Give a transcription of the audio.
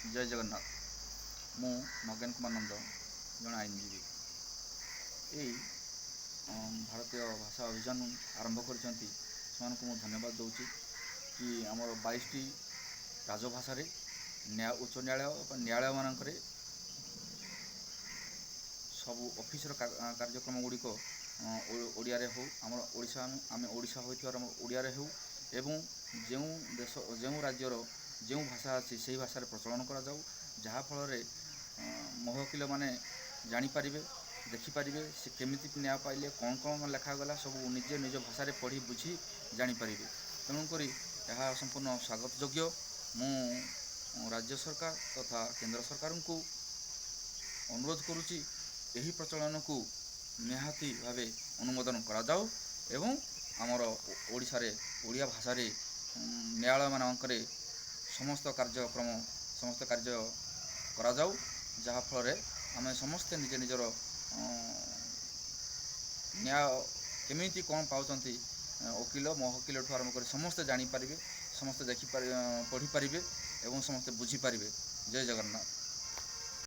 जय जगन्नाथ। मु नगेन कुमार नंद जन आईनजीवी यही भारतीय भाषा अभियान आरंभ कर धन्यवाद दूची कि आमर 22टी राजभाषा उच्च न्यायालय न्यायालय मानक सबू ऑफिसर कार्यक्रम गुड़िक ओडिया हो आम ओडिशा आम ओडिशा होइथिबार ओडिया हो एवं जो देश जो राज्यर जो भाषा अच्छी से भाषा प्रचलन करा जाऊ जहाँफल महकिल मैंने जानीपर देखिपारे से केमी न्याय पाइले कौन कौन लेखागला सब निजे निज भाषा पढ़ी बुझी जानीपर तेणुक यह संपूर्ण स्वागत योग्य। मु राज्य सरकार तथा केंद्र सरकार को अनुरोध करुच्ची यही प्रचलन को निहाती भावे अनुमोदन करा जाऊ एवं आमर ओडिशा रे ओडिया भाषा न्यायालय मानक समस्त कार्यक्रम समस्त कार्य करा जाऊ जहाँफल आम समस्ते निज निजर न्याय केमी कौन पाँच वकिल महकिल ठू आरंभ कर समस्ते जानीपर समस्ते देखिपारे पढ़ी पारे एवं समस्ते बुझीपारे। जय जगन्नाथ।